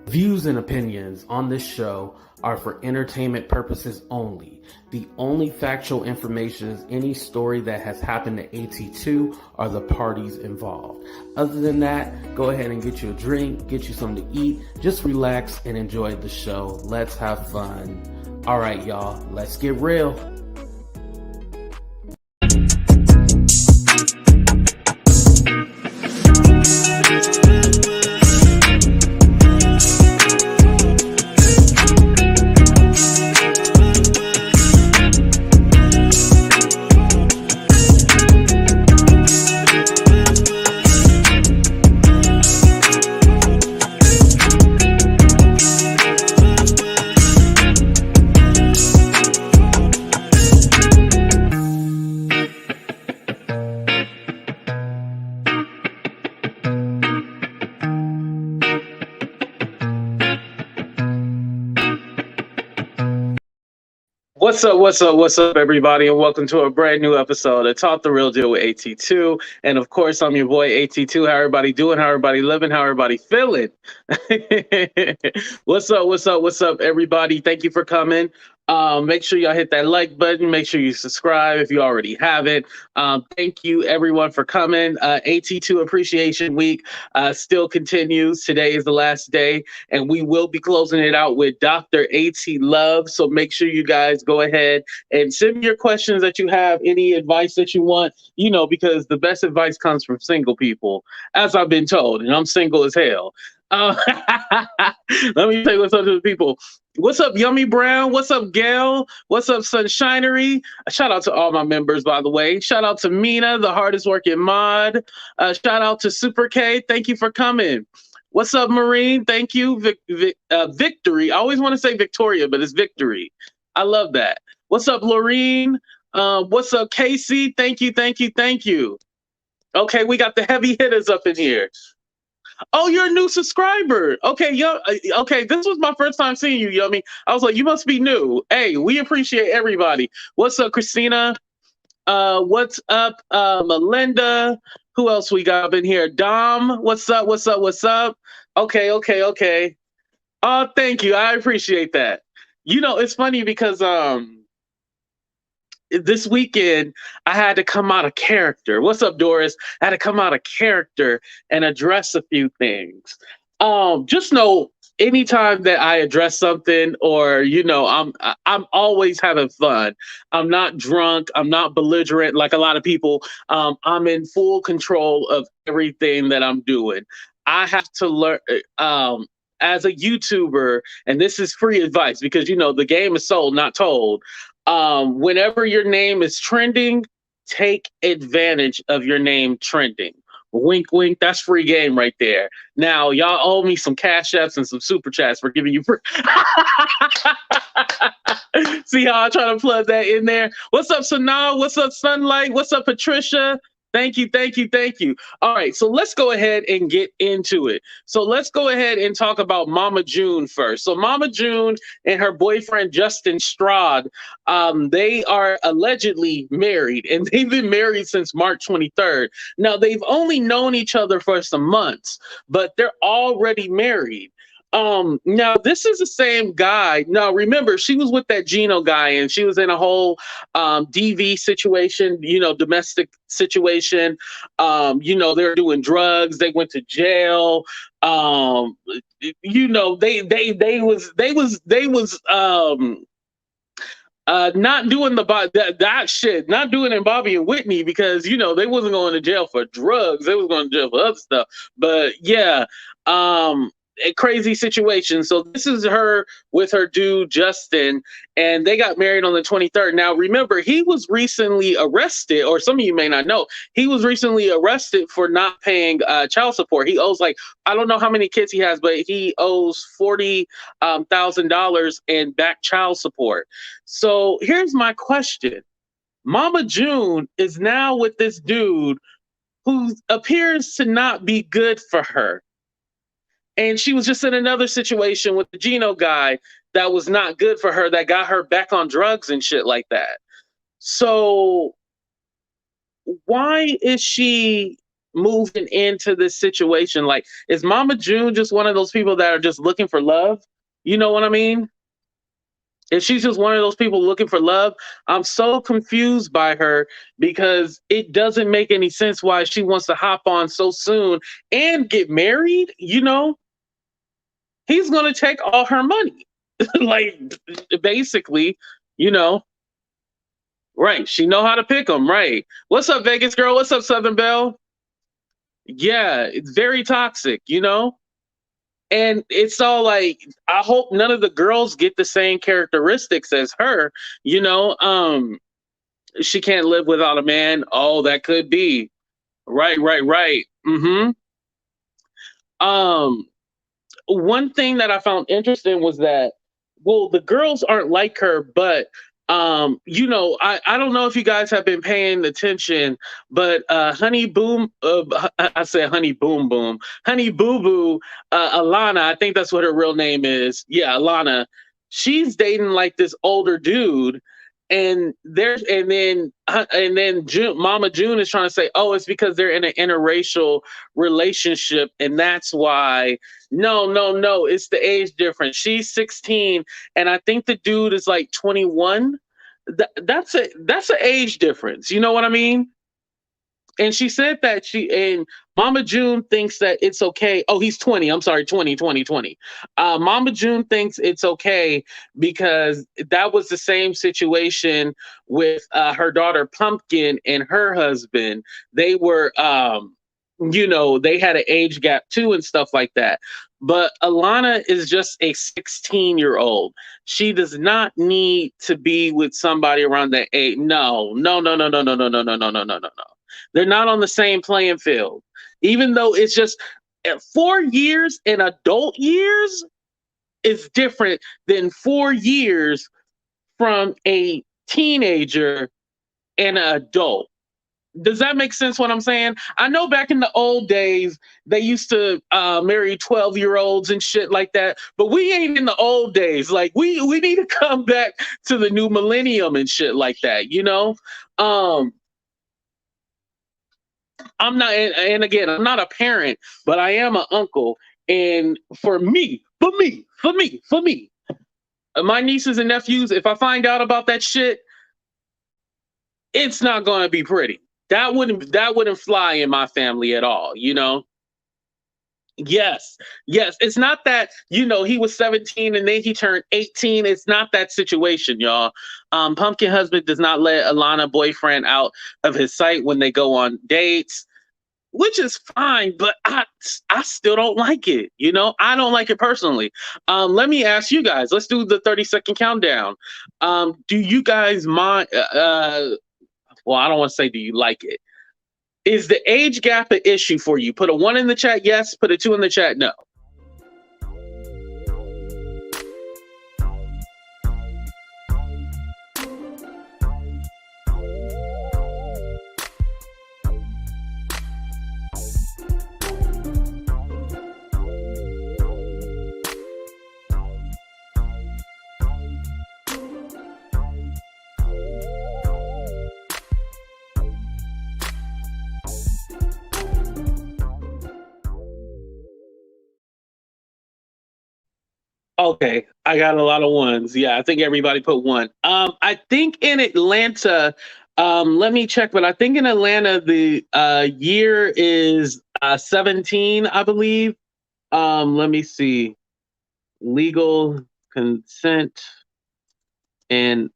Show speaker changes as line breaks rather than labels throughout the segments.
Views and opinions on this show are for entertainment purposes only. The only factual information is any story that has happened to AT2 or the parties involved. Other than that, go ahead and get you a drink, get you something to eat, just relax and enjoy the show. Let's have fun. All right, y'all, let's get real. What's up, everybody, and welcome to a brand new episode of Talk the Real Deal with AT2. And of course, I'm your boy AT2. How everybody doing? How everybody living? How everybody feeling? What's up, everybody? Thank you for coming. Make sure y'all hit that like button. Make sure you subscribe if you already haven't. Thank you, everyone, for coming. AT2 Appreciation Week still continues. Today is the last day, and we will be closing it out with Dr. AT Love. So make sure you guys go ahead and send me your questions that you have, any advice that you want, because the best advice comes from single people, as I've been told, and I'm single as hell. Let me tell you what's up to the people. What's up, Yummy Brown? What's up, Gail? What's up, Sunshinery? Shout out to all my members, by the way. Shout out to Mina, the hardest working mod. Shout out to Super K. Thank you for coming. What's up, Marine? Thank you. Victory. I always want to say Victoria, but it's Victory. I love that. What's up, Laureen? What's up, Casey? Thank you. Okay, we got the heavy hitters up in here. Oh, you're a new subscriber. Okay, okay, this was my first time seeing you, Yummy. I was like, you must be new. Hey, we appreciate everybody. What's up, Christina? What's up, Melinda? Who else we got up in here? Dom, what's up? Okay. Oh, thank you. I appreciate that. It's funny because this weekend I had to come out of character. What's up, Doris? I had to come out of character and address a few things. Just know anytime that I address something, or I'm always having fun. I'm not drunk. I'm not belligerent like a lot of people. I'm in full control of everything that I'm doing. I have to learn. As a YouTuber, and this is free advice because the game is sold, not told. Whenever your name is trending, take advantage of your name trending. Wink, wink. That's free game right there. Now, y'all owe me some cash apps and some super chats for giving you free. See how I try to plug that in there? What's up, Sanaa? What's up, Sunlight? What's up, Patricia? Thank you. All right, so let's go ahead and get into it. So let's go ahead and talk about Mama June first. So Mama June and her boyfriend, Justin Stroud, they are allegedly married, and they've been married since March 23rd. Now, they've only known each other for some months, but they're already married. Now this is the same guy. Now remember, she was with that Gino guy, and she was in a whole DV situation, domestic situation. They're doing drugs. They went to jail. They was not doing that shit, not doing it Bobby and Whitney, because they wasn't going to jail for drugs. They was going to jail for other stuff. But yeah, a crazy situation. So this is her with her dude Justin, and they got married on the 23rd. Now remember, he was recently arrested, or some of you may not know, he was recently arrested for not paying child support. He owes, like, I don't know how many kids he has, but he owes $40,000 in back child support. So here's my question. Mama June is now with this dude who appears to not be good for her. And she was just in another situation with the Gino guy that was not good for her, that got her back on drugs and shit like that. So why is she moving into this situation? Like, is Mama June just one of those people that are just looking for love? You know what I mean? If she's just one of those people looking for love, I'm so confused by her because it doesn't make any sense why she wants to hop on so soon and get married. He's gonna take all her money. Like, basically, you know, right. She know how to pick them, right? What's up, Vegas girl? What's up, Southern Belle? Yeah, it's very toxic. And it's all like, I hope none of the girls get the same characteristics as her. You know, she can't live without a man. Oh, that could be. Right, right, right. Um, One thing that I found interesting was that, well, the girls aren't like her, but I don't know if you guys have been paying attention, but Honey Boom, I said Honey Boom Boom, Honey Boo Boo, Alana, I think that's what her real name is. Yeah, Alana. She's dating like this older dude, and then Mama June is trying to say, oh, it's because they're in an interracial relationship, and that's why. No, no, no. It's the age difference. She's 16, and I think the dude is like 21. That's an age difference. You know what I mean? And she said that Mama June thinks that it's okay. Oh, he's 20. I'm sorry, 20, 20, 20. Mama June thinks it's okay because that was the same situation with her daughter Pumpkin and her husband. They were they had an age gap too and stuff like that. But Alana is just a 16-year-old. She does not need to be with somebody around that age. No, no, no, no, no, no, no, no, no, no, no, no, no, no. They're not on the same playing field. Even though it's just 4 years in adult years is different than 4 years from a teenager and an adult. Does that make sense what I'm saying? I know back in the old days, they used to marry 12-year-olds and shit like that, but we ain't in the old days. Like, we need to come back to the new millennium and shit like that. I'm not, and again, I'm not a parent, but I am an uncle. And for me, my nieces and nephews, if I find out about that shit, it's not going to be pretty. That wouldn't fly in my family at all. Yes, yes. It's not that, he was 17 and then he turned 18. It's not that situation, y'all. Pumpkin husband does not let Alana boyfriend out of his sight when they go on dates, which is fine, but I still don't like it. I don't like it personally. Let me ask you guys. Let's do the 30-second countdown. Do you guys mind? Well, I don't want to say do you like it. Is the age gap an issue for you? Put a 1 in the chat, yes. Put a 2 in the chat, no. Okay, I got a lot of ones. Yeah, I think everybody put 1. I think in Atlanta, let me check, but I think in Atlanta the year is 17, I believe. Let me see. Legal consent in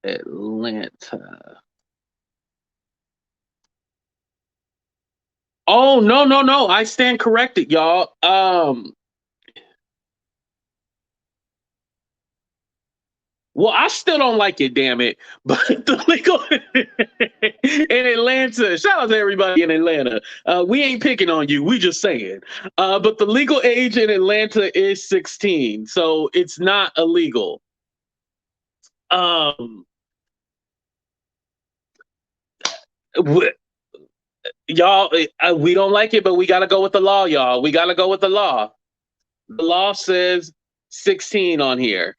Atlanta. Oh, no, no, no. I stand corrected, y'all. Well, I still don't like it, damn it. But the legal in Atlanta, shout out to everybody in Atlanta. We ain't picking on you. We just saying. But the legal age in Atlanta is 16, so it's not illegal. Y'all, we don't like it, but we got to go with the law, y'all. We got to go with the law. The law says 16 on here.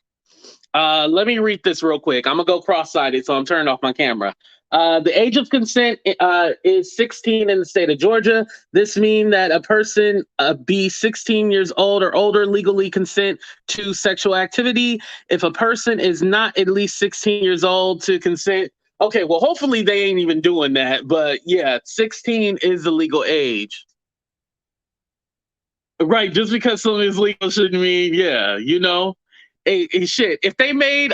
Let me read this real quick. I'm gonna go cross-sided, so I'm turning off my camera. The age of consent is 16 in the state of Georgia. This means that a person be 16 years old or older legally consent to sexual activity. If a person is not at least 16 years old to consent, okay, well, hopefully they ain't even doing that. But yeah, 16 is the legal age. Right, just because something is legal shouldn't mean, yeah, you know. Hey, shit. If they make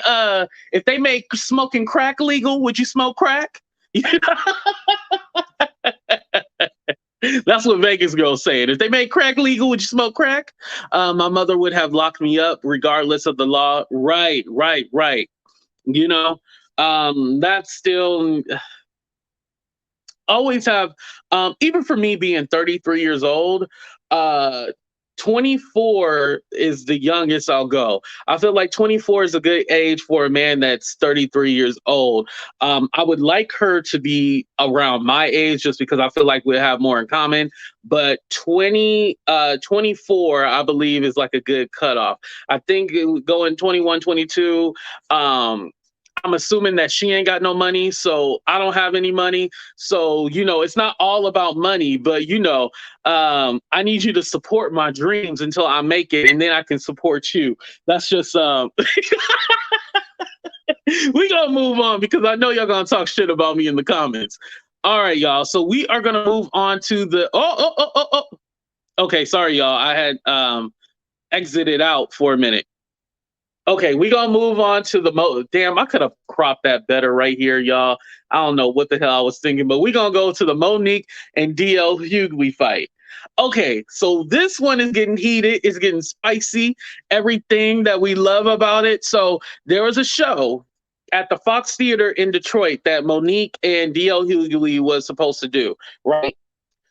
smoking crack legal, would you smoke crack? That's what Vegas girls saying. If they made crack legal, would you smoke crack? My mother would have locked me up regardless of the law. Right, right, right. You know, that's still always have even for me being 33 years old, uh 24 is the youngest I'll go. I feel like 24 is a good age for a man that's 33 years old. I would like her to be around my age just because I feel like we have more in common, but 24 I believe is like a good cutoff. I think going 21, 22, I'm assuming that she ain't got no money, so I don't have any money. So, you know, it's not all about money, but you know, I need you to support my dreams until I make it, and then I can support you. That's just we gonna move on because I know y'all gonna talk shit about me in the comments. All right, y'all. So we are gonna move on to the okay, sorry, y'all. I had exited out for a minute. Okay, we gonna move on to the damn. I could have cropped that better right here, y'all. I don't know what the hell I was thinking, but we gonna go to the Monique and DL Hughley fight. Okay, so this one is getting heated. It's getting spicy. Everything that we love about it. So there was a show at the Fox Theater in Detroit that Monique and DL Hughley was supposed to do, right?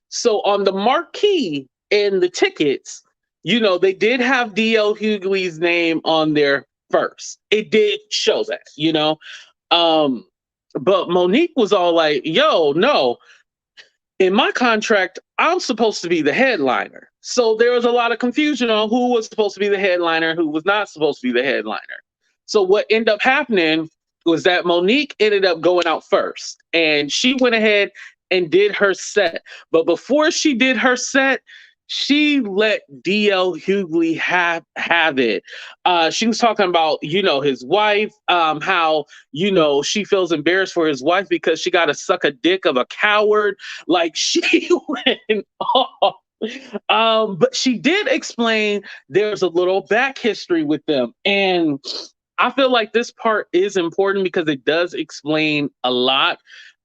So on the marquee and the tickets, you know, they did have DL Hughley's name on there first. It did show that, you know. Um, but Monique was all like, yo, no, in my contract, I'm supposed to be the headliner. So there was a lot of confusion on who was supposed to be the headliner, who was not supposed to be the headliner. So what ended up happening was that Monique ended up going out first and she went ahead and did her set. But before she did her set, she let DL Hughley have it. She was talking about, you know, his wife, how, you know, she feels embarrassed for his wife because she got to suck a dick of a coward. Like she went off. But she did explain there's a little back history with them. And I feel like this part is important because it does explain a lot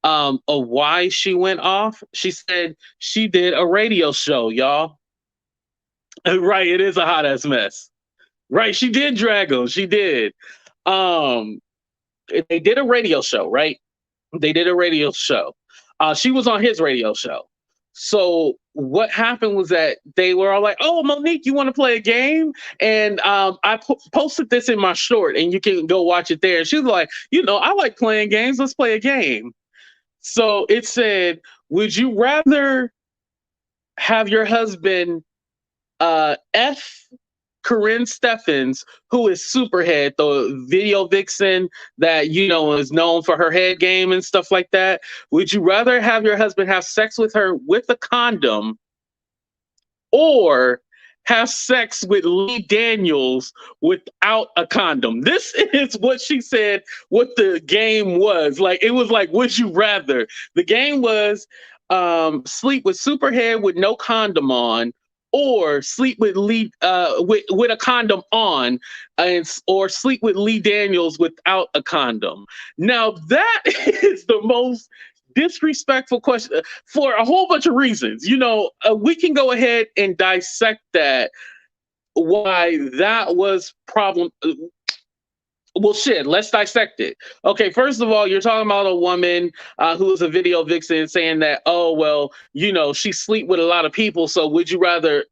of why she went off. She said she did a radio show, y'all. Right, it is a hot ass mess. Right, she did drag him. She did. Um, they did a radio show, right? They did a radio show. She was on his radio show. So what happened was that they were all like, "Oh, Monique, you want to play a game?" And I posted this in my short, and you can go watch it there. And she was like, "You know, I like playing games. Let's play a game." So it said, "Would you rather have your husband F Corinne Steffens, who is Superhead, the video vixen that you know is known for her head game and stuff like that? Would you rather have your husband have sex with her with a condom or have sex with Lee Daniels without a condom?" This is what she said, what the game was. Like, it was like, would you rather? The game was sleep with Superhead with no condom on, or sleep with Lee with a condom on, and or sleep with Lee Daniels without a condom. Now that is the most disrespectful question for a whole bunch of reasons. You know, we can go ahead and dissect that, why that was problem. Well, shit, let's dissect it. Okay, first of all, you're talking about a woman who is a video vixen saying that, oh, well, you know, she sleep with a lot of people. So would you rather,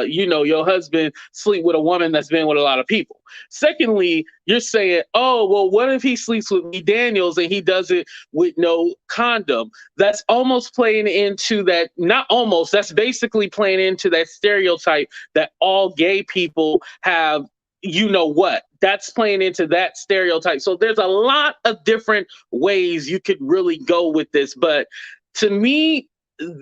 you know, your husband sleep with a woman that's been with a lot of people? Secondly, you're saying, oh, well, what if he sleeps with Lee Daniels and he does it with no condom? That's almost playing into that, not almost, that's basically playing into that stereotype that all gay people have, you know what, that's playing into that stereotype. So there's a lot of different ways you could really go with this. But to me,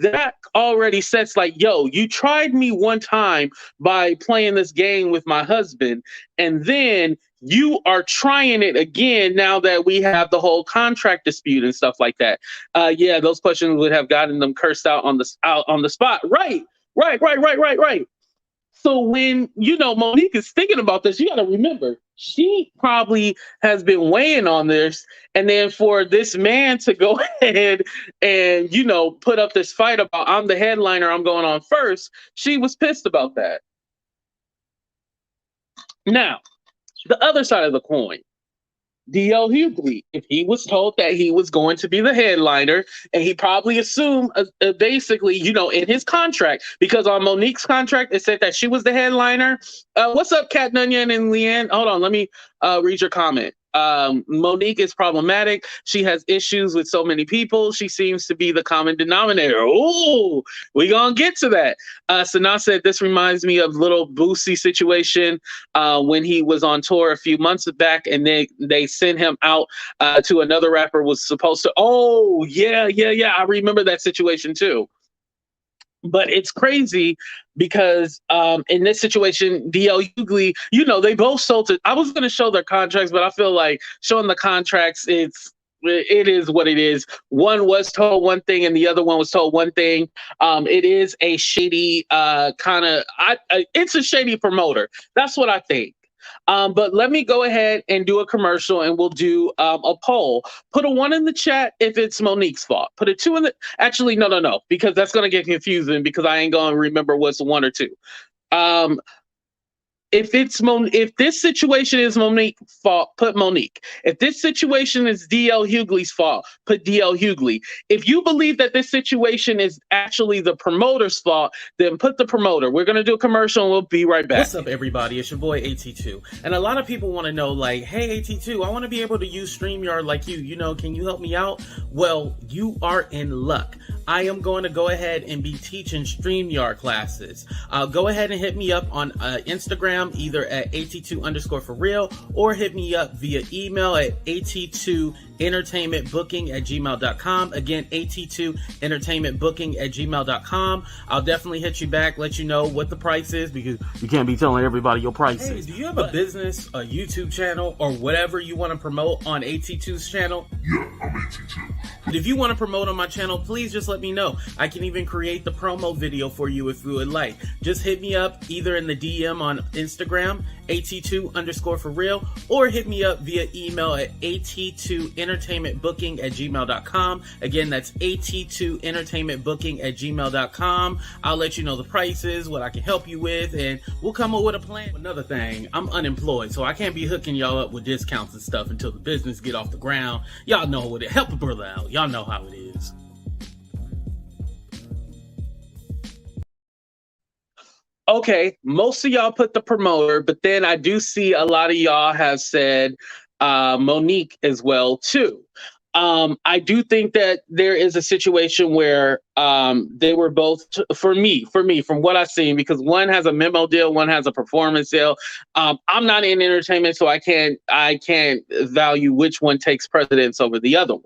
that already sets like, yo, you tried me one time by playing this game with my husband, and then you are trying it again now that we have the whole contract dispute and stuff like that. Yeah, those questions would have gotten them cursed out on the spot. Right, right. So when Monique is thinking about this, you got to remember she probably has been weighing on this, and then for this man to go ahead and put up this fight about I'm the headliner, I'm going on first. She was pissed about that. Now, the other side of the coin. DL Hughley, if he was told that he was going to be the headliner, and he probably assumed basically, in his contract, because on Monique's contract, it said that she was the headliner. What's up, Kat Nunyan and Leanne? Hold on, let me read your comment. Monique is problematic. She has issues with so many people. She seems to be the common denominator. Oh, we gonna get to that. Sana said this reminds me of little Boosie situation when he was on tour a few months back, and they sent him out to another rapper was supposed to. Oh yeah. I remember that situation too. But it's crazy because in this situation, DL Hughley, they both sold it. I was going to show their contracts, but I feel like showing the contracts, it is what it is. One was told one thing and the other one was told one thing. It is a shady kind of, it's a shady promoter. That's what I think. But let me go ahead and do a commercial, and we'll do a poll. Put a 1 in the chat if it's Monique's fault. Put a 2 in the. Actually, no, because that's going to get confusing because I ain't going to remember what's 1 or 2. If this situation is Monique's fault, put Monique. If this situation is DL Hughley's fault, put DL Hughley. If you believe that this situation is actually the promoter's fault, then put the promoter. We're going to do a commercial and we'll be right back.
What's up, everybody? It's your boy AT2. And a lot of people want to know, like, hey, AT2, I want to be able to use StreamYard like you. Can you help me out? Well, you are in luck. I am going to go ahead and be teaching StreamYard classes. Go ahead and hit me up on Instagram, either at AT2_for_real, or hit me up via email at AT2entertainmentbooking@gmail.com. Again, AT2entertainmentbooking@gmail.com. I'll definitely hit you back, let you know what the price is, because you can't be telling everybody your prices. Hey, do you have a business, a YouTube channel, or whatever you want to promote on AT2's channel?
Yeah, I'm AT2.
If you want to promote on my channel, please just let me know. I can even create the promo video for you if you would like. Just hit me up either in the DM on Instagram, AT2_for_real, or hit me up via email at AT2entertainmentbooking@gmail.com. Again, that's AT2entertainmentbooking@gmail.com. I'll let you know the prices, what I can help you with, and we'll come up with a plan. Another thing, I'm unemployed, so I can't be hooking y'all up with discounts and stuff until the business get off the ground. Y'all know what it. Help a brother out. Y'all know how it is.
Okay, most of y'all put the promoter, but then I do see a lot of y'all have said Monique as well too. I do think that there is a situation where they were both, for me, from what I've seen, because one has a memo deal, one has a performance deal. I'm not in entertainment, so I can't value which one takes precedence over the other one.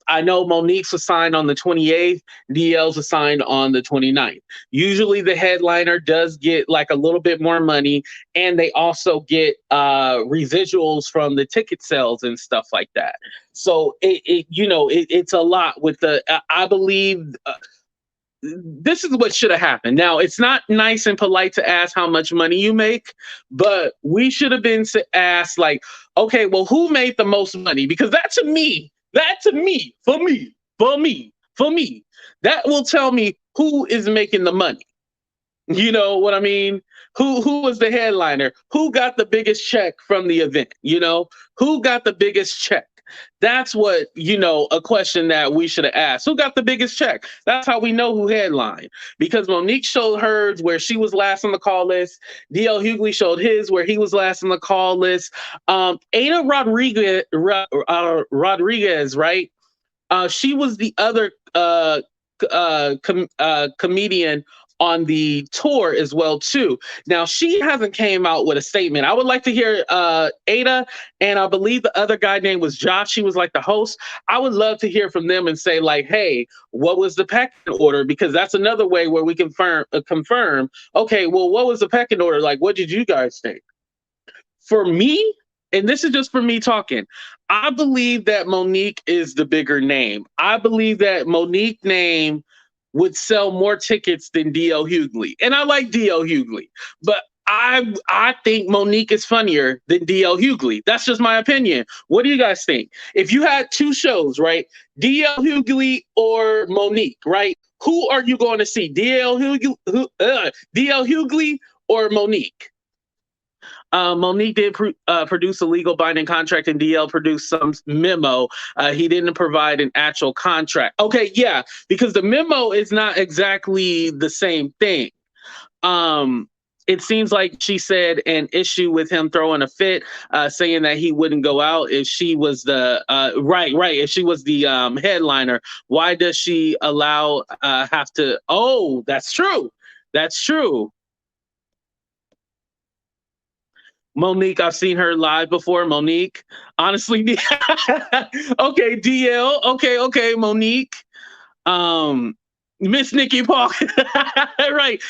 I know Monique's was signed on the 28th, DL's was signed on the 29th. Usually the headliner does get like a little bit more money, and they also get residuals from the ticket sales and stuff like that. So it's a lot with the, I believe this is what should have happened. Now, it's not nice and polite to ask how much money you make, but we should have been asked like, okay, well, who made the most money? Because for me, that will tell me who is making the money. You know what I mean? Who was the headliner? Who got the biggest check from the event? Who got the biggest check? That's what, a question that we should have asked. Who got the biggest check? That's how we know who headlined. Because Monique showed hers where she was last on the call list. DL Hughley showed his where he was last on the call list. Ada Rodriguez, right? She was the other comedian on the tour as well too. Now she hasn't came out with a statement. I would like to hear Ada, and I believe the other guy name was Josh. He was like the host. I would love to hear from them and say like, hey, what was the pecking order? Because that's another way where we confirm. Okay, well, what was the pecking order? Like, what did you guys think? For me, and this is just for me talking, I believe that Monique is the bigger name. I believe that Monique name would sell more tickets than DL Hughley. And I like DL Hughley, but I think Monique is funnier than DL Hughley. That's just my opinion. What do you guys think? If you had two shows, right? DL Hughley or Monique, right? Who are you going to see? DL Hughley or Monique? Monique did produce a legal binding contract, and DL produced some memo. He didn't provide an actual contract. Okay, yeah, because the memo is not exactly the same thing. It seems like she said an issue with him throwing a fit, saying that he wouldn't go out if she was the right. If she was the headliner, why does she have to? Oh, that's true. That's true. Monique, I've seen her live before. Monique, honestly, okay, DL, okay, Monique, Miss Nikki Park, right?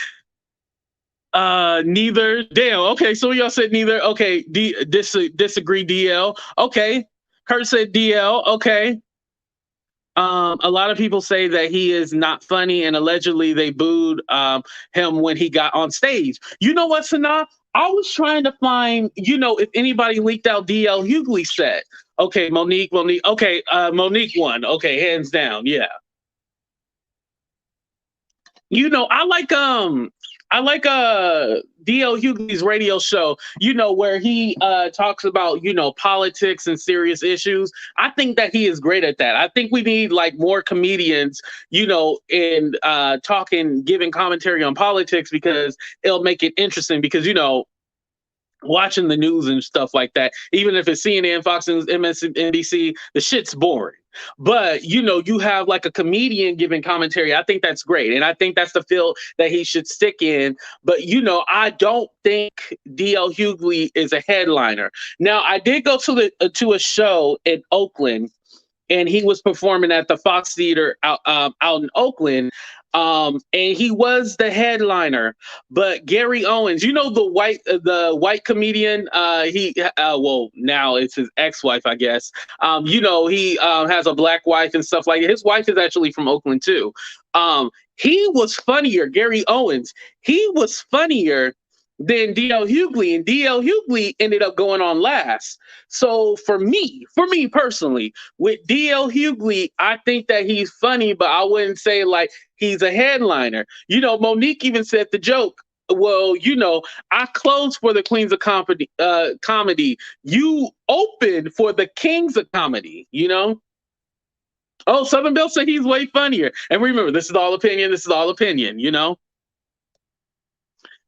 Neither. Damn. Okay, so y'all said neither. Okay, disagree. DL. Okay, Kurt said DL. Okay. A lot of people say that he is not funny, and allegedly they booed him when he got on stage. You know what, Sanaa? I was trying to find, if anybody leaked out DL Hughley set. Okay, Monique. Okay, Monique won. Okay, hands down. Yeah. I like DL Hughley's radio show, where he talks about, politics and serious issues. I think that he is great at that. I think we need like more comedians, in talking, giving commentary on politics, because it'll make it interesting, because, watching the news and stuff like that, even if it's CNN, Fox News, MSNBC, the shit's boring. But you have like a comedian giving commentary. I think that's great, and I think that's the field that he should stick in. But I don't think DL Hughley is a headliner. Now, I did go to a show in Oakland, and he was performing at the Fox Theater out in Oakland. And he was the headliner, but Gary Owens, the white comedian, now it's his ex-wife, I guess. He has a black wife and stuff like that. His wife is actually from Oakland too. He was funnier, Gary Owens. He was funnier than DL Hughley, and DL Hughley ended up going on last. So for me personally, with DL Hughley, I think that he's funny, but I wouldn't say like he's a headliner. Monique even said the joke, well, I close for the queens of comedy. You open for the kings of comedy, Oh, Southern Bill said he's way funnier. And remember, this is all opinion.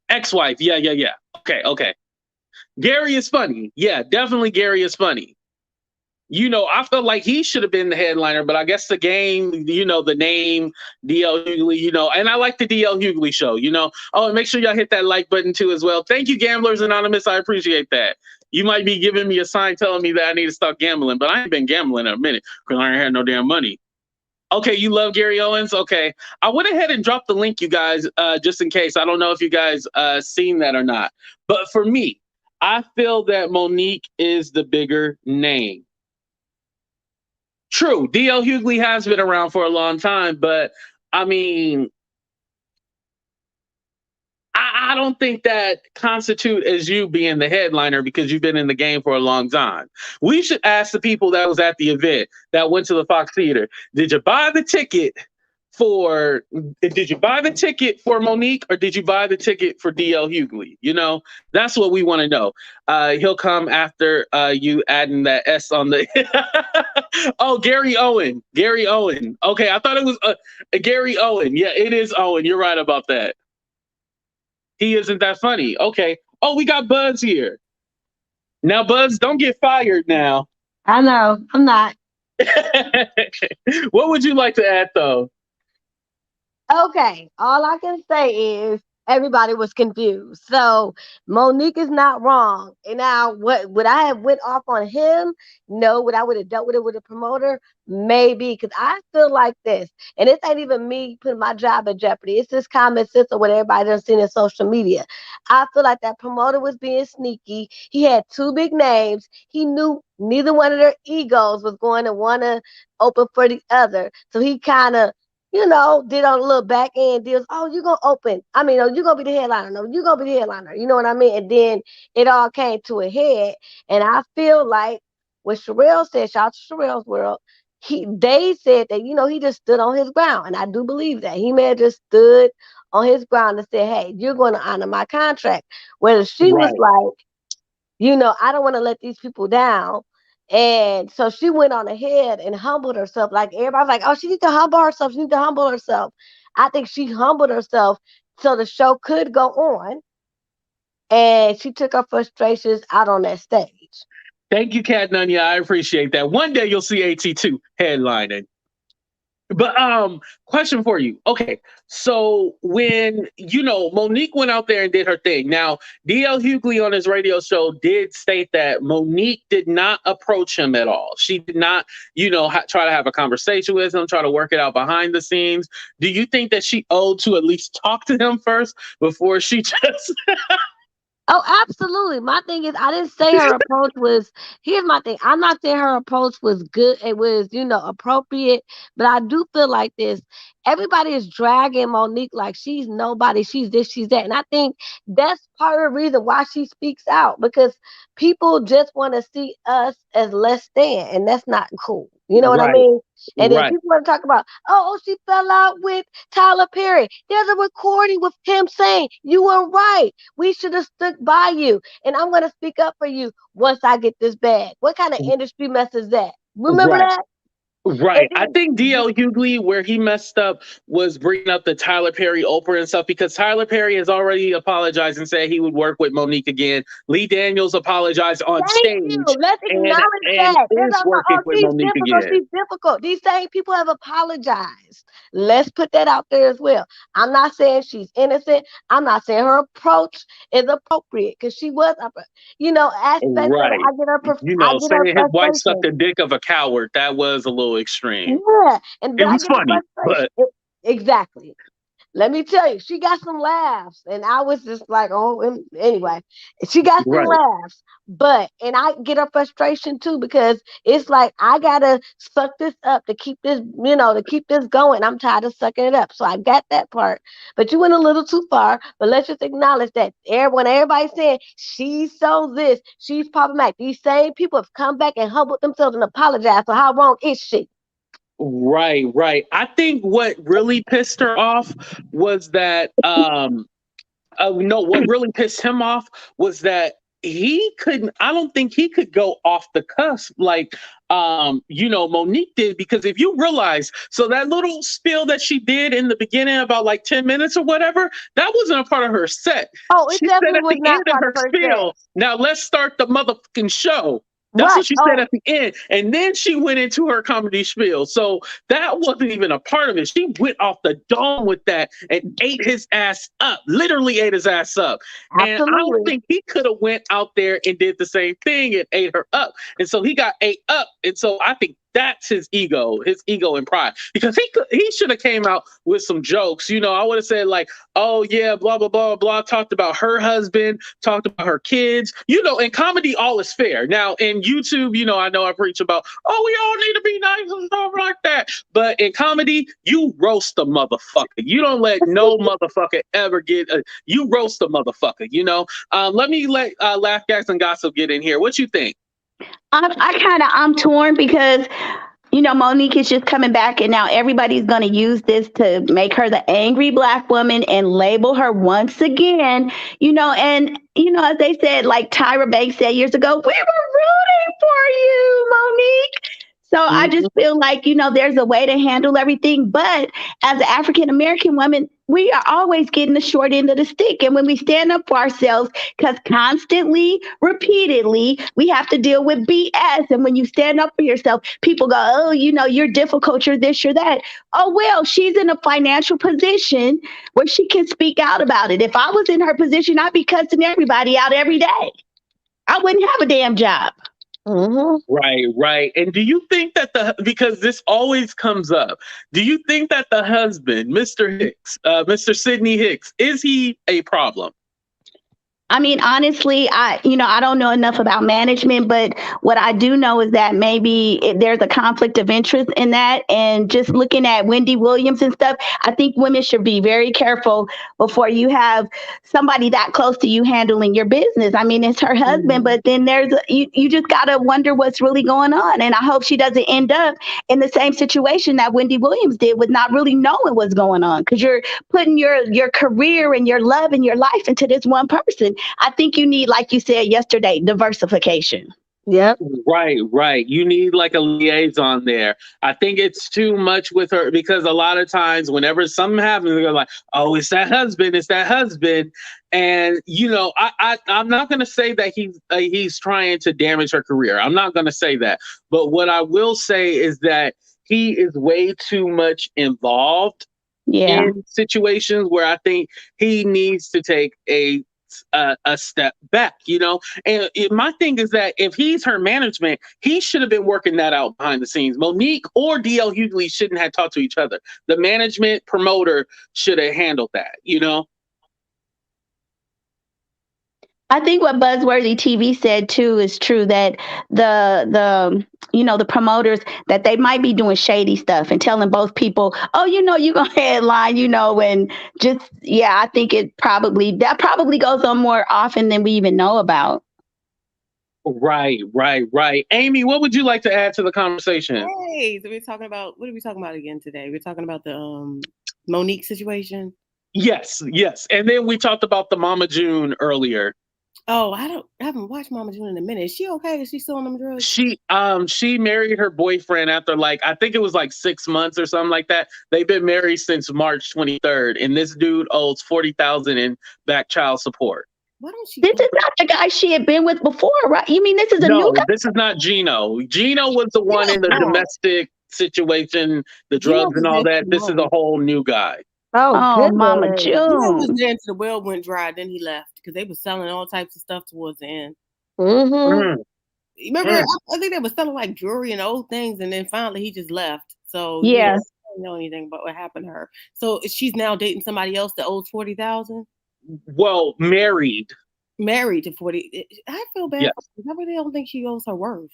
Ex-wife, yeah. Okay. Gary is funny. Yeah, definitely Gary is funny. I felt like he should have been the headliner, but I guess the game, the name, DL Hughley, and I like the DL Hughley show, Oh, and make sure y'all hit that like button too as well. Thank you, Gamblers Anonymous. I appreciate that. You might be giving me a sign telling me that I need to stop gambling, but I ain't been gambling in a minute because I ain't had no damn money. Okay, you love Gary Owens? Okay. I went ahead and dropped the link, you guys, just in case. I don't know if you guys seen that or not. But for me, I feel that Monique is the bigger name. True, DL Hughley has been around for a long time, but I mean, I don't think that constitute as you being the headliner because you've been in the game for a long time. We should ask the people that was at the event that went to the Fox Theater, did you buy the ticket for Monique, or did you buy the ticket for DL Hughley? That's what we want to know. He'll come after you adding that S on the Oh, Gary Owen. Okay, I thought it was Gary Owen. Yeah, it is Owen. You're right about that. He isn't that funny. Okay. Oh, we got Buzz here. Now, Buzz, don't get fired now.
I know. I'm not.
What would you like to add, though?
Okay, all I can say is everybody was confused. So Monique is not wrong. And now, what would I have went off on him? No. Would I would have dealt with it with a promoter? Maybe, because I feel like this, and this ain't even me putting my job in jeopardy. It's just common sense of what everybody done seen in social media. I feel like that promoter was being sneaky. He had two big names. He knew neither one of their egos was going to want to open for the other, so he kind of did on a little back end deals. Oh, you're gonna open. I mean, oh, you're gonna be the headliner. No, you're gonna be the headliner. You know what I mean? And then it all came to a head. And I feel like what Sherelle said, shout out to Sherelle's world, they said that, he just stood on his ground. And I do believe that. He may have just stood on his ground and said, hey, you're gonna honor my contract. Whereas she was
Right.
like, I don't want to let these people down. And so she went on ahead and humbled herself. Like everybody's like, oh, she needs to humble herself. She needs to humble herself. I think she humbled herself so the show could go on. And she took her frustrations out on that stage.
Thank you, Cat Nunya. I appreciate that. One day you'll see AT2 headlining. But question for you. Okay, so when Monique went out there and did her thing. Now, DL Hughley on his radio show did state that Monique did not approach him at all. She did not, try to have a conversation with him, try to work it out behind the scenes. Do you think that she owed to at least talk to him first before she just
Oh, absolutely. My thing is, I didn't say her approach was. Here's my thing. I'm not saying her approach was good. It was, appropriate. But I do feel like this. Everybody is dragging Monique like she's nobody. She's this. She's that. And I think that's part of the reason why she speaks out, because people just want to see us as less than, and that's not cool. You know what I
right,
mean? And then
right.
people want to talk about, oh, she fell out with Tyler Perry. There's a recording with him saying you were right. We should have stuck by you. And I'm going to speak up for you once I get this bag. What kind of industry mess is that? Remember
Right.
that? And
Right. I think
then,
DL Hughley, where he messed up, was bringing up the Tyler Perry Oprah and stuff, because Tyler Perry has already apologized and said he would work with Monique again. Lee Daniels apologized on
thank you.
stage
Let's
and
acknowledge
and
that. They're
is
talking about,
working
oh,
with
she's
Monique
difficult.
again.
She's difficult. These same people have apologized. Let's put that out there as well. I'm not saying she's innocent. I'm not saying her approach is appropriate, because she was, aspects of it.
Right.
I get her
Saying his wife sucked
frustration.
the dick of a coward, that was a little extreme.
Yeah, and
It
but I
was
get her
funny,
frustration.
but
Exactly. Let me tell you, she got some laughs, and I was just like, oh, anyway, she got some
right.
laughs, and I get her frustration too, because it's like I gotta suck this up to keep this, to keep this going. I'm tired of sucking it up, so I got that part. But you went a little too far. But let's just acknowledge that when everybody's saying she's so this, she's problematic, these same people have come back and humbled themselves and apologized. So how wrong is she?
Right, right. I think what really pissed her off was that no, what really pissed him off was that he couldn't. I don't think he could go off the cusp like Monique did, because if you realize, so that little spiel that she did in the beginning about like 10 minutes or whatever, that wasn't a part of her set.
Oh, it
She said
definitely
at
was
the
not
end of
part of
her
her set.
spiel, "Now let's start the motherfucking show." That's
Right.
what she said
Oh,
at the end. And then she went into her comedy spiel. So that wasn't even a part of it. She went off the dome with that and ate his ass up, literally ate his ass up. And I don't
absolutely.
think he could have went out there and did the same thing and ate her up. And so he got ate up. And so I think that's his ego and pride, because he should have came out with some jokes. I would have said like, oh yeah, blah blah blah blah. Talked about her husband, talked about her kids. In comedy, all is fair. Now in YouTube, I know I preach about, oh, we all need to be nice and stuff like that. But in comedy, you roast a motherfucker. You don't let no motherfucker ever get you roast a motherfucker. Let me let Laugh Gas and Gossip get in here. What you think?
I'm torn because Monique is just coming back, and now everybody's going to use this to make her the angry black woman and label her once again. As they said, like Tyra Banks said years ago, we were rooting for you, Monique. So I
Mhm.
just feel like, there's a way to handle everything. But as an African American woman, we are always getting the short end of the stick. And when we stand up for ourselves, because constantly, repeatedly, we have to deal with BS. And when you stand up for yourself, people go, oh, you're difficult, you're this, you're that. Oh, well, she's in a financial position where she can speak out about it. If I was in her position, I'd be cussing everybody out every day. I wouldn't have a damn job.
Mm-hmm.
Right. And do you think that because this always comes up, do you think that the husband, Mr. Hicks, Mr. Sidney Hicks, is he a problem?
I mean, honestly, I don't know enough about management, but what I do know is that maybe there's a conflict of interest in that. And just looking at Wendy Williams and stuff, I think women should be very careful before you have somebody that close to you handling your business. I mean, it's her husband, but then you just got to wonder what's really going on. And I hope she doesn't end up in the same situation that Wendy Williams did with not really knowing what's going on, because you're putting your career and your love and your life into this one person. I think you need, like you said yesterday, diversification.
Yep.
Right. You need like a liaison there. I think it's too much with her, because a lot of times whenever something happens, they're like, oh, it's that husband. And, I'm not going to say that he's trying to damage her career. I'm not going to say that. But what I will say is that he is way too much involved in situations where I think he needs to take a step back, and my thing is that if he's her management, he should have been working that out behind the scenes. Monique or DL Hughley shouldn't have talked to each other. The management promoter should have handled that.
I think what Buzzworthy TV said too is true, that the promoters, that they might be doing shady stuff and telling both people, oh, you're gonna headline, and just I think that probably goes on more often than we even know about.
Right. Amy, what would you like to add to the conversation?
Hey, so what are we talking about again today? We're talking about the Monique situation.
Yes, and then we talked about the Mama June earlier.
Oh, I haven't watched Mama June in a minute. Is she okay? Is she still on them drugs?
She married her boyfriend after I think it was 6 months or something like that. They've been married since March 23rd, and this dude owes $40,000 in back child support.
Why don't she?
This is not the guy she had been with before, right? You mean this is a new guy?
This is not Gino. Gino was the one in the domestic situation, the drugs and all that. This is a whole new guy.
Oh, Mama June.
Was there until the well went dry, then he left because they were selling all types of stuff towards the end.
Mm-hmm.
Remember, I think they were selling jewelry and old things, and then finally he just left. So
yeah,
I don't know anything about what happened to her. So she's now dating somebody else that owes $40,000.
Well, married
to 40. I feel bad.
Yes.
I really don't think she owes her worth,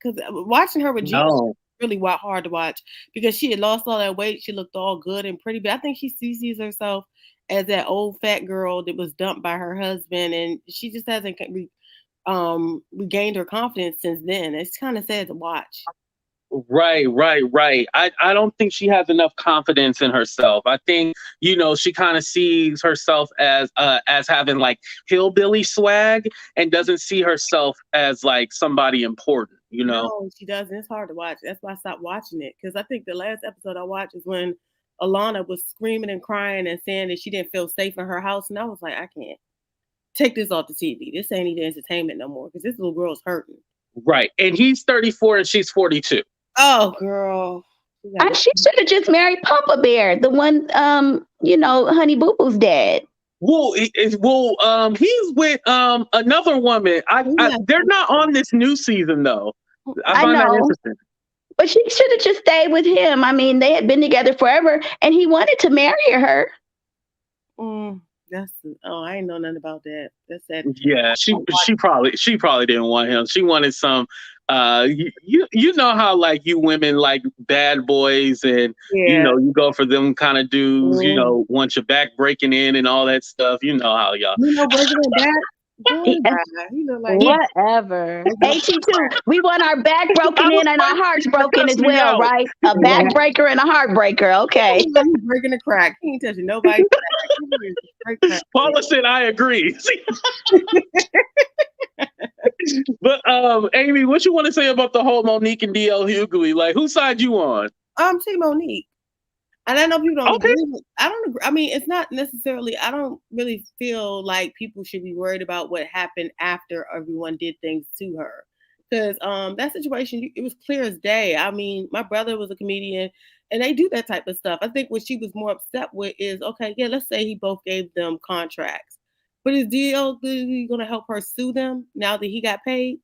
because watching her with Gino really hard to watch, because she had lost all that weight. She looked all good and pretty, but I think she sees herself as that old fat girl that was dumped by her husband, and she just hasn't regained her confidence since then. It's kind of sad to watch.
Right. I don't think she has enough confidence in herself. I think, she kind of sees herself as having hillbilly swag, and doesn't see herself as somebody important,
No, she doesn't. It's hard to watch. That's why I stopped watching it, because I think the last episode I watched is when Alana was screaming and crying and saying that she didn't feel safe in her house, and I was like, I can't take this off the TV. This ain't even entertainment no more, because this little girl's hurting.
Right, and he's 34 and she's 42.
Oh, girl.
She should have just married Papa Bear, the one, Honey Boo Boo's dad.
Well, he's with another woman. They're not on this new season though. I find that interesting.
But she should have just stayed with him. I mean, they had been together forever, and he wanted to marry her.
I ain't know nothing about that. That's that.
Yeah, she probably didn't want him. She wanted some. You know how you women like bad boys, and you go for them kind of dudes. Want your back breaking in and all that stuff. You know how y'all.
Breaking it back.
Whatever.
AT2, we want our back broken in and our hearts broken as well, right? A backbreaker and a heartbreaker. Okay.
He's breaking a crack. He ain't touching nobody.
Paula said, "I agree." But Amy, what you want to say about the whole Monique and DL Hughley? Whose side you on?
Team Monique. And I know people don't
Okay.
agree. I don't agree. I mean, it's not necessarily. I don't really feel like people should be worried about what happened after everyone did things to her, because that situation, it was clear as day. I mean, my brother was a comedian, and they do that type of stuff. I think what she was more upset with is, okay, yeah, let's say he both gave them contracts, but is DL going to help her sue them now that he got paid?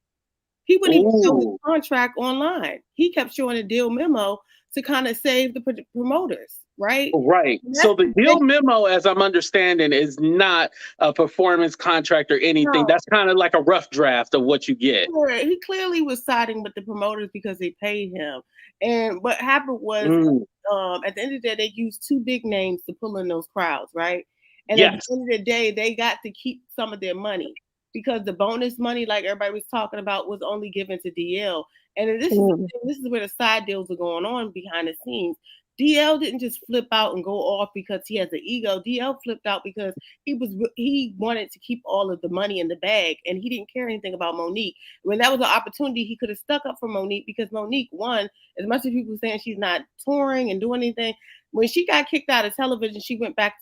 He wouldn't even show his
Ooh.
contract online. He kept showing a deal memo to kind of save the promoters, right?
Right.
And
So
that's
the deal memo, as I'm understanding, is not a performance contract or anything.
no.
That's kind of like a rough draft of what you get.
He clearly was siding with the promoters because they paid him. And what happened was,
Mm.
at the end of the day, they used two big names to pull in those crowds, right? And at
Yes.
the end of the day, they got to keep some of their money because the bonus money, like everybody was talking about, was only given to DL. And this is where the side deals are going on behind the scenes. DL didn't just flip out and go off because he has an ego. DL flipped out because he wanted to keep all of the money in the bag, and he didn't care anything about Monique. When that was an opportunity, he could have stuck up for Monique because Monique, one, as much as people saying she's not touring and doing anything, when she got kicked out of television, she went back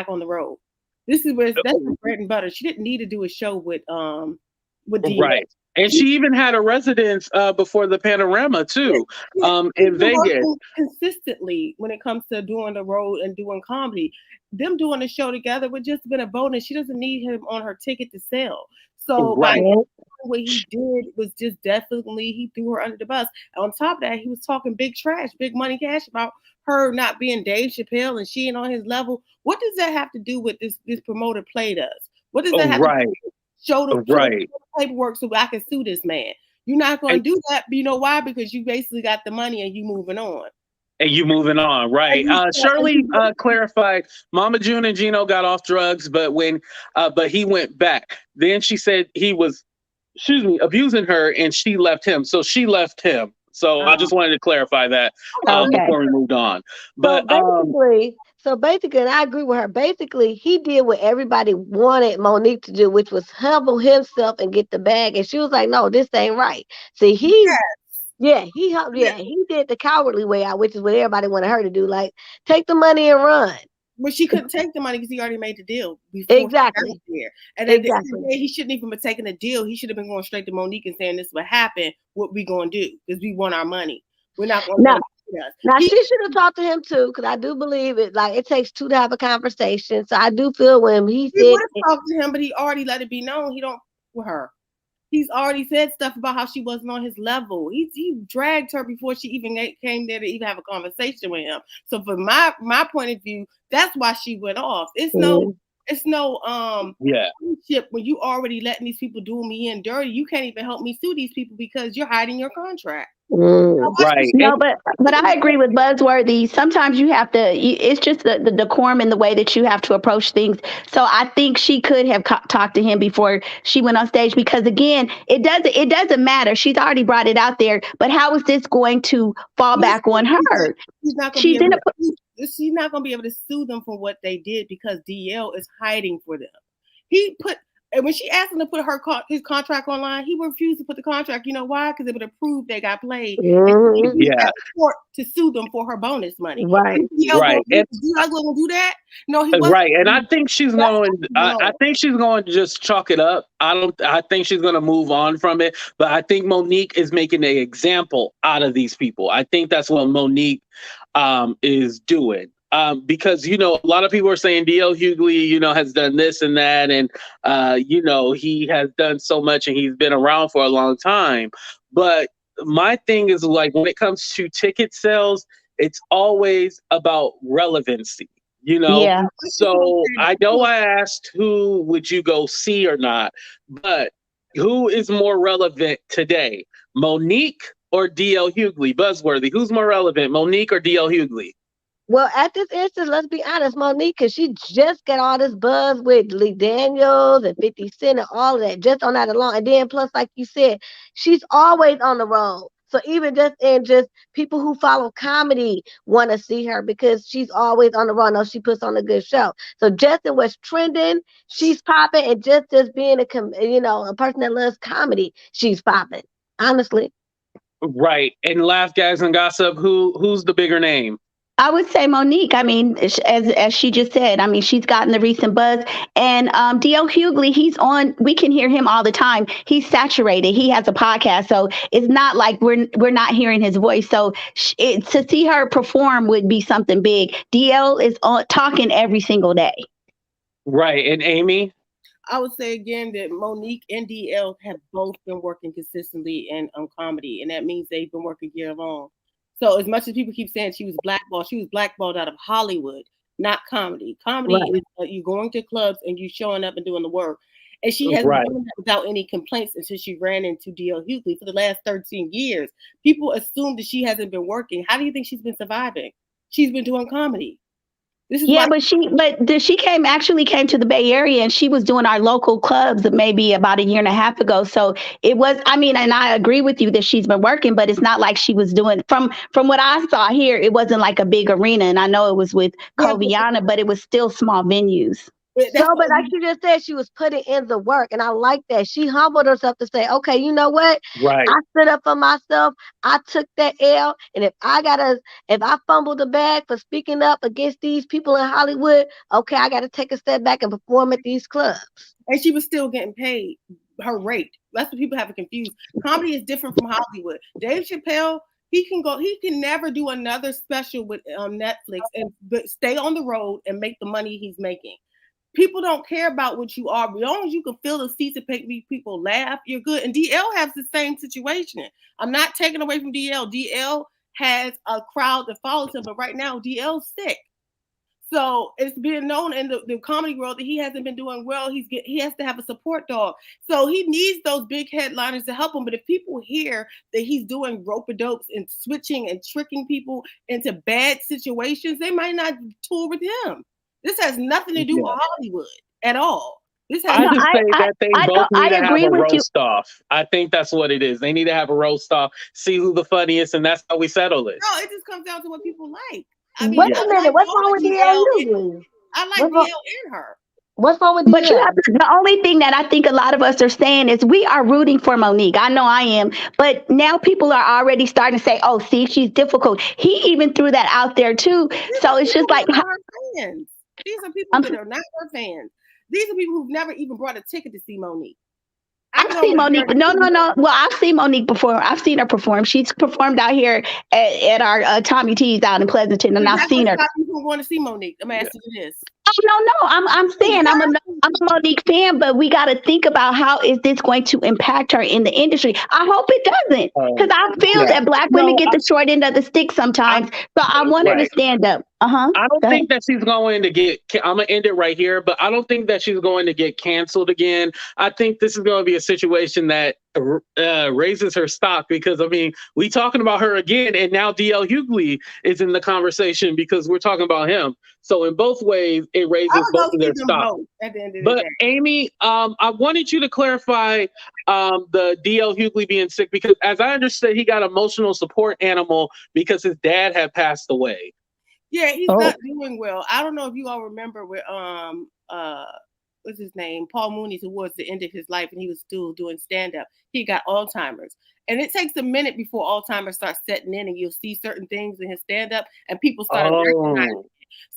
on the road. This is where that's her bread and butter. She didn't need to do a show with DL.
Right. And she even had a residence before the Panorama too, in Vegas.
Consistently when it comes to doing the road and doing comedy. Them doing the show together would just been a bonus. She doesn't need him on her ticket to sell. So
Right.
what he did was just definitely he threw her under the bus. And on top of that, he was talking big trash, big money cash about her not being Dave Chappelle and she ain't on his level. What does that have to do with this promoter played us? What does that have to do with show the paperwork so I can sue this man? You're not going to do that. But you know why? Because you basically got the money and you moving on.
And you moving on, right? Shirley clarified, Mama June and Gino got off drugs, but he went back. Then she said he was, abusing her, and she left him. So she left him. So I just wanted to clarify that before we moved on. But
so basically, and I agree with her. Basically, he did what everybody wanted Monique to do, which was humble himself and get the bag. And she was like, "No, this ain't right." See, he did the cowardly way out, which is what everybody wanted her to do. Like, take the money and run.
But she couldn't take the money because he already made the deal
before exactly.
There. And at the end of the day, he shouldn't even been taking the deal. He should have been going straight to Monique and saying, "This is what happened. What we gonna do? Because we want our money. We're not going to."
Now she should have talked to him too, because I do believe it. Like, it takes two to have a conversation. So I do feel when he
would have talked to him, but he already let it be known he don't with her. He's already said stuff about how she wasn't on his level. He dragged her before she even came there to even have a conversation with him. So from my point of view, that's why she went off. It's no when you already letting these people do me in dirty. You can't even help me sue these people because you're hiding your contract.
Right.
No, but I agree with Buzzworthy. Sometimes you have to. It's just the decorum and the way that you have to approach things. So I think she could have talked to him before she went on stage, because again, it doesn't matter. She's already brought it out there. But how is this going to fall back on her?
She's not going to be able to sue them for what they did because DL is hiding for them. And when she asked him to put his contract online, he refused to put the contract. You know why? Because it would have proved they got played.
Yeah.
To sue them for her bonus money.
Right.
Right.
You guys going to do that? No, he wasn't.
Right. And I think she's going. I think she's going to just chalk it up. I think she's going to move on from it. But I think Monique is making an example out of these people. I think that's what Monique is doing. Because, a lot of people are saying DL Hughley, has done this and that. And, he has done so much and he's been around for a long time. But my thing is, like, when it comes to ticket sales, it's always about relevancy,
Yeah.
So I know I asked who would you go see or not, but who is more relevant today, Monique or DL Hughley? Buzzworthy, who's more relevant, Monique or DL Hughley?
Well, at this instance, let's be honest, Monique, because she just got all this buzz with Lee Daniels and 50 Cent and all of that, just on that alone. And then plus, like you said, she's always on the road. So even just people who follow comedy want to see her because she's always on the road. No, she puts on a good show. So just in what's trending, she's popping, and just being a person that loves comedy, she's popping. Honestly.
Right. And Laugh, Gags, and Gossip, who's the bigger name?
I would say Monique. I mean, as she just said, I mean, she's gotten the recent buzz. And DL Hughley, he's on. We can hear him all the time. He's saturated. He has a podcast, so it's not like we're not hearing his voice. So to see her perform would be something big. DL is on talking every single day.
Right. And Amy?
I would say again that Monique and DL have both been working consistently in comedy, and that means they've been working year long. So as much as people keep saying she was blackballed out of Hollywood, not comedy. Comedy
Right.
is you going to clubs and you showing up and doing the work. And she hasn't
Right.
done that without any complaints until she ran into DL Hughley for the last 13 years. People assume that she hasn't been working. How do you think she's been surviving? She's been doing comedy. This is
Yeah,
why
but she actually came to the Bay Area, and she was doing our local clubs maybe about a year and a half ago. So it was, I mean, and I agree with you that she's been working, but it's not like she was doing from what I saw here, it wasn't like a big arena. And I know it was with
yeah,
Coviana, but it was still small venues.
that's
But like you just said, she was putting in the work, and I like that. She humbled herself to say, "Okay, you know what?
Right.
I stood up for myself. I took that L, and if I fumbled the bag for speaking up against these people in Hollywood, okay, I gotta take a step back and perform at these clubs."
and she was still getting paid her rate. That's what people have it confused. Comedy is different from Hollywood. Dave Chappelle, he can never do another special with Netflix but stay on the road and make the money he's making. People don't care about what you are. As long as you can fill the seats and make people laugh, you're good. And DL has the same situation. I'm not taking away from DL. DL has a crowd that follows him, but right now DL's sick. So it's being known in the comedy world that he hasn't been doing well. He has to have a support dog. So he needs those big headliners to help him. But if people hear that he's doing rope-a-dopes and switching and tricking people into bad situations, they might not tour with him. This has nothing to do with Hollywood at all. This has
I just say
I
that they both
I
need to have
agree
a
with you.
roast off. I think that's what it is. They need to have a roast off, see who the funniest, and that's how we settle it.
no. It just comes down to what people like. I mean,
Wait
Yeah.
a minute, what's wrong with DL Hughley?
I like DL and her.
What's wrong with
But
DL?
the only thing that I think a lot of us are saying is we are rooting for Monique. I know I am. But now people are already starting to say, oh, see, she's difficult. He even threw that out there, too. So it's just like.
Her fans. These are people that are not her fans. These are people who've never even brought a ticket to see Monique.
I've seen Monique. No. Well, I've seen Monique before. I've seen her perform. She's performed out here at our Tommy T's out in Pleasanton, and I've seen her.
People want to see Monique. I'm asking you this.
Oh, no. I'm saying I'm a Monique fan, but we got to think about how is this going to impact her in the industry. I hope it doesn't, because I feel that Black women get the short end of the stick sometimes. So I want her to stand up.
I don't think that she's going to get. I'm gonna end it right here, but I don't think that she's going to get canceled again. I think this is going to be a situation that raises her stock, because I mean, we talking about her again, and now DL Hughley is in the conversation because we're talking about him. So in both ways, it raises both of their stock.
At the end of the
But
day.
Amy, I wanted you to clarify the DL Hughley being sick, because as I understood, he got emotional support animal because his dad had passed away.
Yeah, he's not doing well. I don't know if you all remember where what's his name? Paul Mooney, towards the end of his life, and he was still doing stand-up. He got Alzheimer's. And it takes a minute before Alzheimer's starts setting in, and you'll see certain things in his stand-up, and people start recognizing it.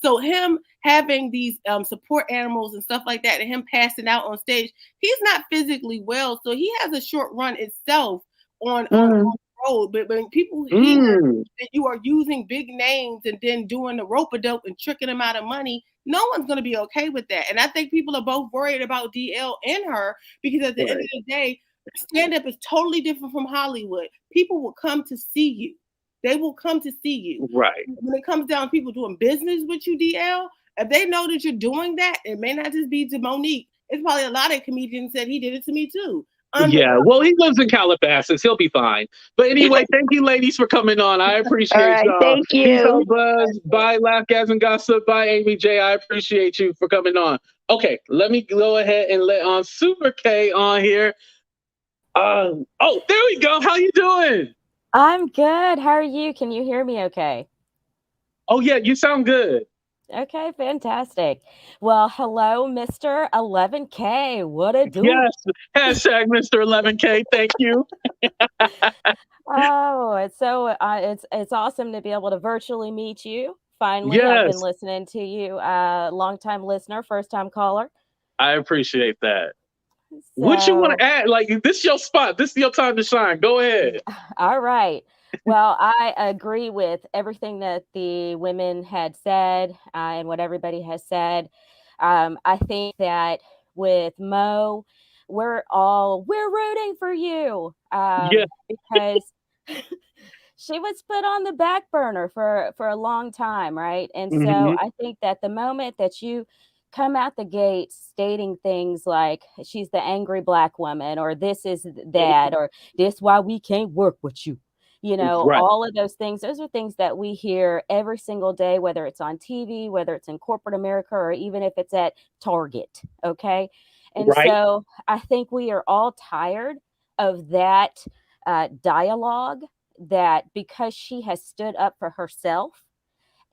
So him having these support animals and stuff like that, and him passing out on stage, he's not physically well, so he has a short run itself on road. But when people hear that you are using big names and then doing the rope-a-dope and tricking them out of money, no one's going to be okay with that. And I think people are both worried about DL and her, because at the end of the day, stand-up is totally different from Hollywood. People will come to see you. They will come to see you.
Right.
When it comes down to people doing business with you, DL, if they know that you're doing that, it may not just be to Monique. It's probably a lot of comedians said he did it to me too.
Yeah, well, he lives in Calabasas. He'll be fine. But anyway, thank you, ladies, for coming on. I appreciate y'all.
Thank you.
Peace out, Buzz. Bye, Laugh, Gas, and Gossip. Bye, Amy J. I appreciate you for coming on. Okay, let me go ahead and let on Super K on here. Oh, there we go. How you doing?
I'm good. How are you? Can you hear me okay?
Oh, yeah, you sound good.
Okay, fantastic. Well, hello, Mr. 11K. What a do?
Yes, hashtag Mr. 11K. Thank you.
Oh, it's so it's awesome to be able to virtually meet you Finally, I've been
Yes,
listening to you. Long time listener, first time caller.
I appreciate that. What you want
So,
to add? Like, this your spot. This is your time to shine. Go ahead.
all right. Well, I agree with everything that the women had said and what everybody has said. I think that with Mo, we're rooting for you
Yeah.
because she was put on the back burner for a long time, right? And so
Hmm.
I think that the moment that you come out the gate stating things like she's the angry black woman or this is that or this why we can't work with you.
Right.
All of those things, those are things that we hear every single day, whether it's on TV, whether it's in corporate America, or even if it's at Target. Okay. And
Right.
so I think we are all tired of that dialogue, that because she has stood up for herself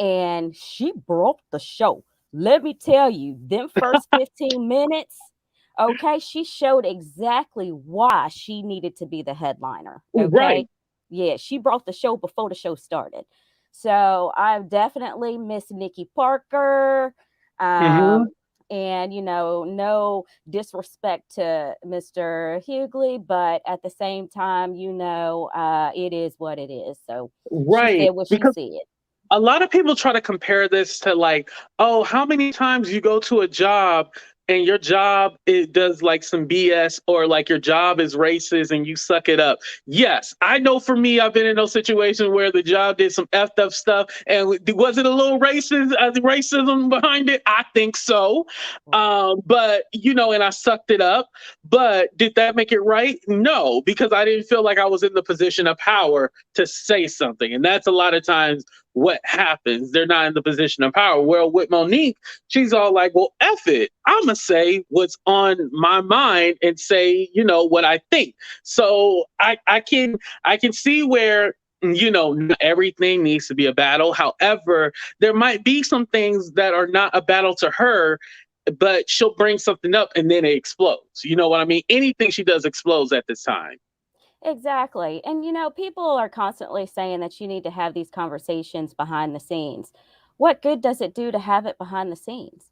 and she broke the show. Let me tell you, them first 15 minutes, okay, she showed exactly why she needed to be the headliner. Okay.
Right.
Yeah, she brought the show before the show started. So I definitely miss Nikki Parker.
Hmm.
Um, and no disrespect to Mr. Hughley, but at the same time, it is what it is. So she said
Right.
what she
Because
said.
a lot of people try to compare this to like, oh, how many times you go to a job and your job it does like some BS or like your job is racist and you suck it up. Yes, I know for me, I've been in those situations where the job did some effed up stuff and was it a little racist, racism behind it? I think so. But and I sucked it up. But did that make it right? No, because I didn't feel like I was in the position of power to say something. And that's a lot of times what happens. They're not in the position of power. Well, with Monique, she's all like, well, F it. I'm going to say what's on my mind and say, what I think. So I can see where not everything needs to be a battle. However, there might be some things that are not a battle to her, but she'll bring something up and then it explodes. You know what I mean? Anything she does explodes at this time.
Exactly. And people are constantly saying that you need to have these conversations behind the scenes. What good does it do to have it behind the scenes?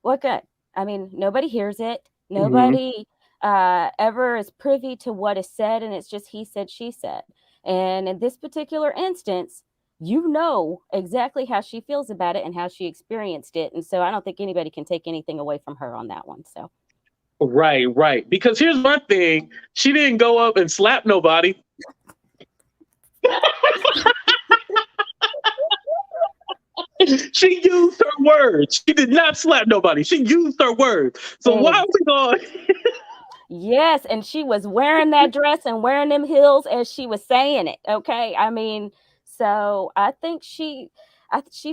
What good? I mean, nobody hears it.
Hmm.
Nobody ever is privy to what is said, and it's just he said, she said. And in this particular instance, you know exactly how she feels about it and how she experienced it. And so I don't think anybody can take anything away from her on that one. So,
Right, right. Because here's one thing: she didn't go up and slap nobody. She used her words. She did not slap nobody. She used her words. So why are we going?
yes, and she was wearing that dress and wearing them heels as she was saying it. Okay, I mean, so I think she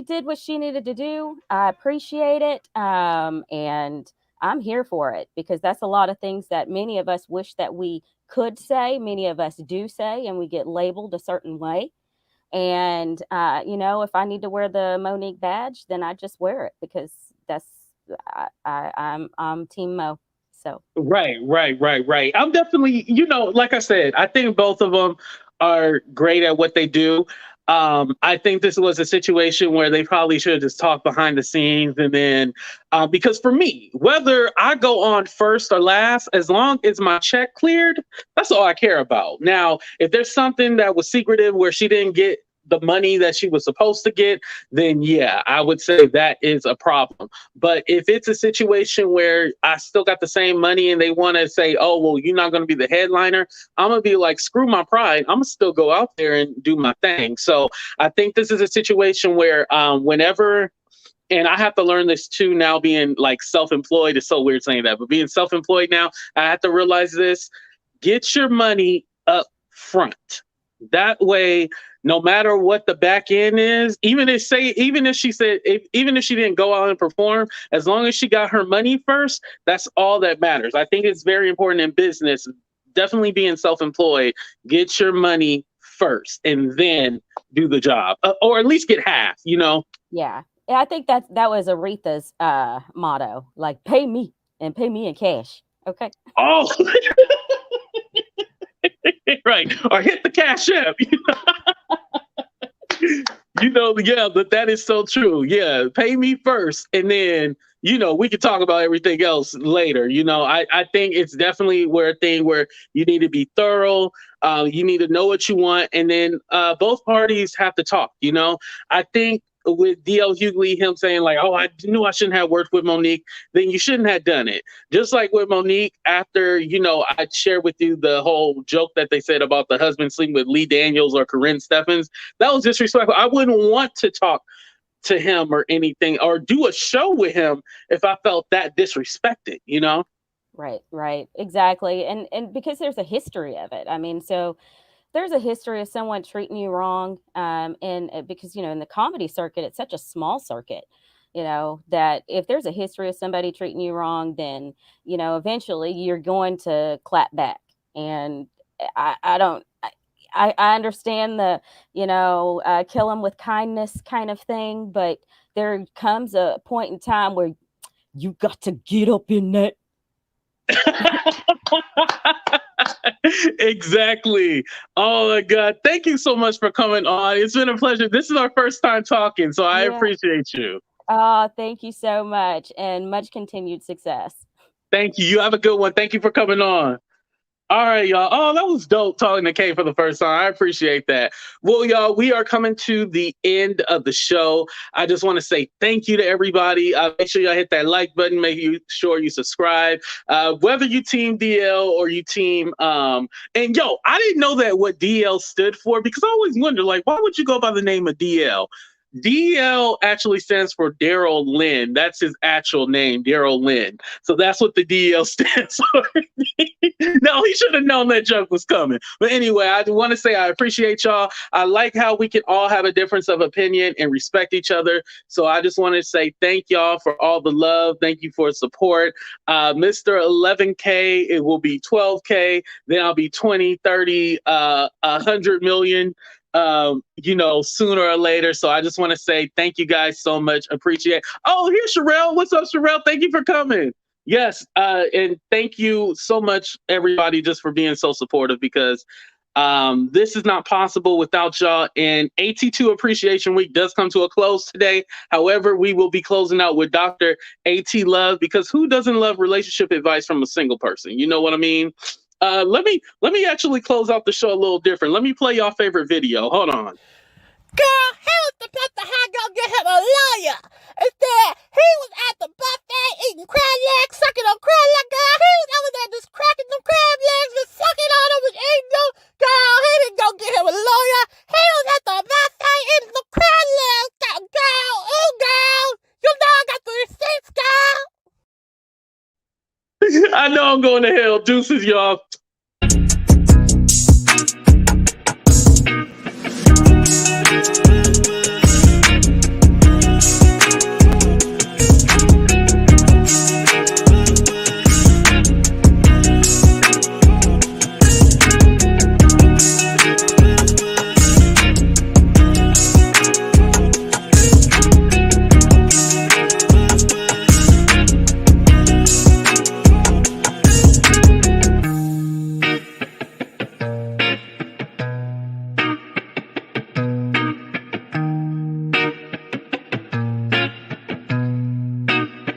did what she needed to do. I appreciate it, and I'm here for it because that's a lot of things that many of us wish that we could say. Many of us do say, and we get labeled a certain way. And if I need to wear the Monique badge, then I just wear it because that's I'm Team Mo. So.
Right, right, right, right. I'm definitely, like I said, I think both of them are great at what they do. I think this was a situation where they probably should have just talked behind the scenes and then, because for me, whether I go on first or last, as long as my check cleared, that's all I care about. Now, if there's something that was secretive where she didn't get the money that she was supposed to get, then yeah, I would say that is a problem. But if it's a situation where I still got the same money and they want to say, oh, well, you're not going to be the headliner, I'm going to be like, screw my pride. I'm going to still go out there and do my thing. So I think this is a situation where whenever, and I have to learn this too now, being like self-employed is so weird saying that, but being self-employed now, I have to realize this: get your money up front. That way, no matter what the back end is, even if she said, even if she didn't go out and perform, as long as she got her money first, that's all that matters. I think it's very important in business, definitely being self-employed. Get your money first and then do the job, or at least get half.
Yeah. Yeah, I think that was Aretha's motto. Like pay me and pay me in cash. Okay.
Oh, right. Or hit the cash app. Yeah, but that is so true. Yeah, pay me first, and then we can talk about everything else later. I think it's definitely a thing where you need to be thorough. You need to know what you want, and then both parties have to talk. I think with DL Hughley, him saying like, "Oh, I knew I shouldn't have worked with Monique," then you shouldn't have done it. Just like with Monique, after I shared with you the whole joke that they said about the husband sleeping with Lee Daniels or Corinne Stephens. That was disrespectful. I wouldn't want to talk to him or anything or do a show with him if I felt that disrespected.
Right, exactly. And because there's a history of it. I mean, so there's a history of someone treating you wrong, and because in the comedy circuit, it's such a small circuit, that if there's a history of somebody treating you wrong, then eventually you're going to clap back. And I don't. I understand the kill them with kindness kind of thing, but there comes a point in time where you got to get up in that.
Exactly. Oh my God. Thank you so much for coming on. It's been a pleasure. This is our first time talking, so I appreciate you.
Thank you so much, and much continued success.
Thank you. You have a good one. Thank you for coming on. All right, y'all. Oh, that was dope talking to Kay for the first time. I appreciate that. Well, y'all, we are coming to the end of the show. I just want to say thank you to everybody. Make sure y'all hit that like button. Make sure you subscribe. Whether you team DL or you team and I didn't know that what DL stood for, because I always wonder, like, why would you go by the name of DL? DL actually stands for Daryl Lynn. That's his actual name, Daryl Lynn. So that's what the DL stands for. No, he should have known that joke was coming. But anyway, I want to say I appreciate y'all. I like how we can all have a difference of opinion and respect each other. So I just want to say thank y'all for all the love. Thank you for support. Mr. 11K, it will be 12K. Then I'll be 20, 30, 100 million. Sooner or later. So I just want to say thank you guys so much. Appreciate. Oh, here's Sherelle. What's up, Sherelle? Thank you for coming. Yes. And thank you so much, everybody, just for being so supportive, because this is not possible without y'all. And AT2 Appreciation Week does come to a close today. However, we will be closing out with Dr. AT Love, because who doesn't love relationship advice from a single person? You know what I mean? Let me actually close out the show a little different. Let me play y'all favorite video. Hold on.
Girl, he was supposed to have go get him a lawyer. Instead, he was at the buffet eating crab legs, sucking on crab legs. Girl, he was over there just cracking them crab legs and sucking on them and eating them. Girl, he didn't go get him a lawyer. He was at the buffet eating some crab legs. Girl, ooh, girl. You know I got the receipts, girl.
I know I'm going to hell. Deuces, y'all.